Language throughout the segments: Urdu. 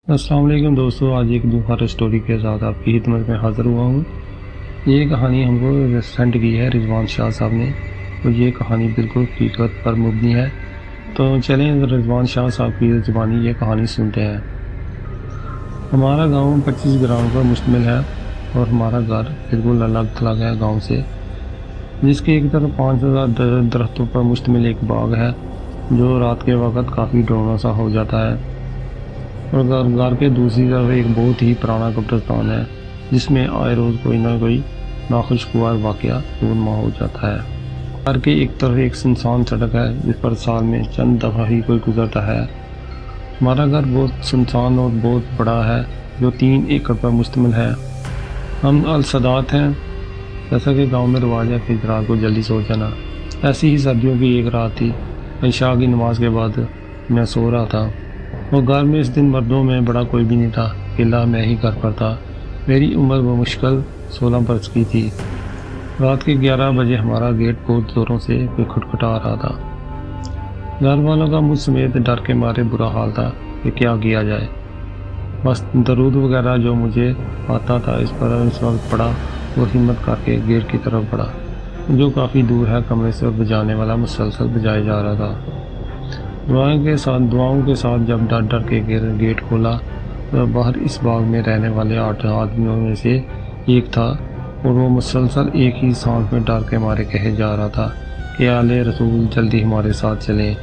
السلام علیکم دوستو، آج ایک دوسرا اسٹوری کے ساتھ آپ کی خدمت میں حاضر ہوا ہوں۔ یہ کہانی ہم کو سینڈ کی ہے رضوان شاہ صاحب نے، اور یہ کہانی بالکل حقیقت پر مبنی ہے۔ تو چلیں رضوان شاہ صاحب کی زبانی یہ کہانی سنتے ہیں۔ ہمارا گاؤں 25 گراؤنڈ پر مشتمل ہے، اور ہمارا گھر بالکل الگ تھلگ ہے گاؤں سے، جس کے ایک طرف 5000 درختوں پر مشتمل ایک باغ ہے، جو رات کے وقت کافی ڈراؤنا سا ہو جاتا ہے، اور گھر کے دوسری طرف ایک بہت ہی پرانا قبرستان ہے، جس میں آئے روز کوئی نہ کوئی ناخوشگوار واقعہ رونما ہو جاتا ہے۔ گھر کے ایک طرف ایک سنسان سڑک ہے، جس پر سال میں چند دفعہ ہی کوئی گزرتا ہے۔ ہمارا گھر بہت سنسان اور بہت بڑا ہے، جو 3 ایکڑ پر مشتمل ہے۔ ہم السادات ہیں، جیسا کہ گاؤں میں رواج ہے کہ رات کو جلدی سو جانا۔ ایسی ہی سردیوں کی ایک رات تھی، عشاء کی نماز کے بعد میں سو رہا تھا، اور گھر میں اس دن مردوں میں بڑا کوئی بھی نہیں تھا، اکیلا میں ہی گھر پر تھا۔ میری عمر بمشکل 16 برس کی تھی۔ رات کے 11 بجے ہمارا گیٹ بہت زوروں سے کوئی کھٹکھٹا رہا تھا۔ گھر والوں کا مجھ سمیت ڈر کے مارے برا حال تھا کہ کیا کیا جائے۔ بس درود وغیرہ جو مجھے آتا تھا اس پر اس وقت پڑا، اور ہمت کر کے گیٹ کی طرف بڑھا، جو کافی دور ہے کمرے سے، اور بجانے والا مسلسل بجائے جا رہا تھا۔ دعاؤں کے ساتھ جب ڈر ڈر کے گیٹ کھولا، تو باہر اس باغ میں رہنے والے 8 آدمیوں میں سے ایک تھا، اور وہ مسلسل ایک ہی سانس میں ڈر کے مارے کہے جا رہا تھا کہ آل رسول جلدی ہمارے ساتھ چلیں،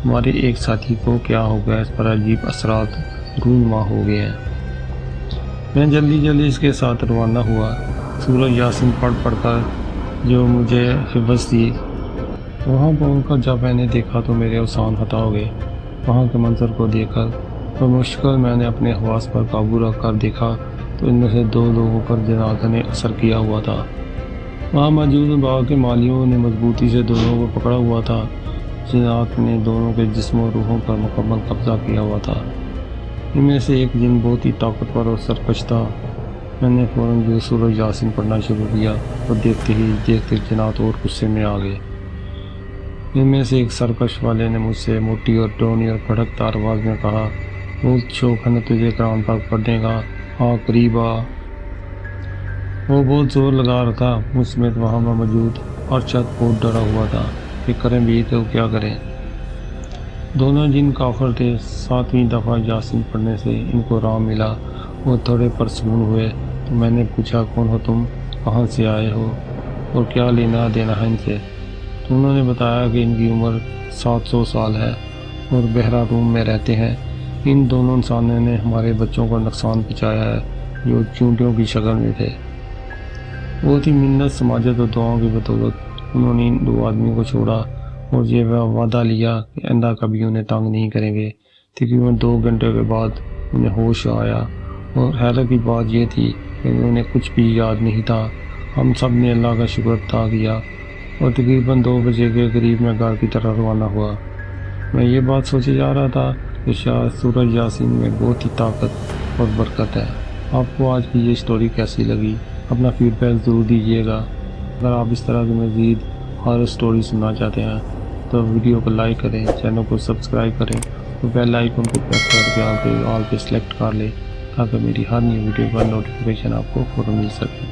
ہمارے ایک ساتھی کو کیا ہو گیا، اس پر عجیب اثرات رونما ہو گئے ہیں۔ میں جلدی اس کے ساتھ روانہ ہوا، سورہ یاسین پڑھ کر جو مجھے حفظ تھی۔ وہاں پہنچ کر جب میں نے دیکھا تو میرے اوسان فتح ہو گئے۔ وہاں کے منظر کو دیکھ کر بمشکل میں نے اپنے حواس پر قابو رکھ کر دیکھا تو ان میں سے 2 لوگوں پر جنازہ نے اثر کیا ہوا تھا۔ وہاں موجود باغ کے مالیوں نے مضبوطی سے دونوں کو پکڑا ہوا تھا۔ جنات نے دونوں کے جسم و روحوں پر مکمل قبضہ کیا ہوا تھا۔ ان میں سے ایک جن بہت ہی طاقتور اور سرکش تھا۔ میں نے فوراً جو سورہ یاسین پڑھنا شروع کیا، اور دیکھتے جنات اور غصے میں آ گئے۔ ان میں سے ایک سرکش والے نے مجھ سے موٹی اور ٹونی اور کھڑکدار آواز میں کہا، بہت شوق ہے نا تجھے قرآن پاک پڑھنے کا، آ قریب آ۔ وہ بہت زور لگا رہا تھا، مجھ سمیت وہاں موجود ارشد بہت ڈرا ہوا تھا کہ کریں بھی تو کیا کریں۔ دونوں جن کافر تھے، 7ویں دفعہ یاسین پڑھنے سے ان کو آرام ملا، وہ تھوڑے پرسکون ہوئے۔ تو میں نے پوچھا، کون ہو تم، کہاں سے آئے ہو، اور کیا لینا دینا ہے ان سے؟ تو انہوں نے بتایا کہ ان کی عمر 700 سال ہے، اور بحرہ روم میں رہتے ہیں۔ ان دونوں انسانوں نے ہمارے بچوں کو نقصان پہنچایا ہے، جو چونٹیوں کی شکل میں تھے۔ بہت ہی منت سماجت اور دعاؤں کی بدولت انہوں نے ان 2 آدمیوں کو چھوڑا، اور یہ وعدہ لیا کہ آئندہ کبھی انہیں تنگ نہیں کریں گے۔ تقریباً 2 گھنٹے کے بعد انہیں ہوش آیا، اور حیرت کی بات یہ تھی کہ انہیں کچھ بھی یاد نہیں تھا۔ ہم سب نے اللہ کا شکر ادا کیا، اور تقریباً 2 بجے کے قریب میں گھر کی طرف روانہ ہوا۔ میں یہ بات سوچے جا رہا تھا کہ شاید سورہ یاسین میں بہت ہی طاقت اور برکت ہے۔ آپ کو آج کی یہ اسٹوری کیسی لگی؟ اپنا فیڈ بیک ضرور دیجیے گا۔ اگر آپ اس طرح کی مزید ہر اسٹوری سننا چاہتے ہیں تو ویڈیو کو لائک کریں، چینل کو سبسکرائب کریں، اور بیل آئیکن کو پریس کر کے آل پہ سلیکٹ کر لیں، تاکہ میری ہر نئی ویڈیو کا نوٹیفیکیشن آپ کو فوراً مل سکے۔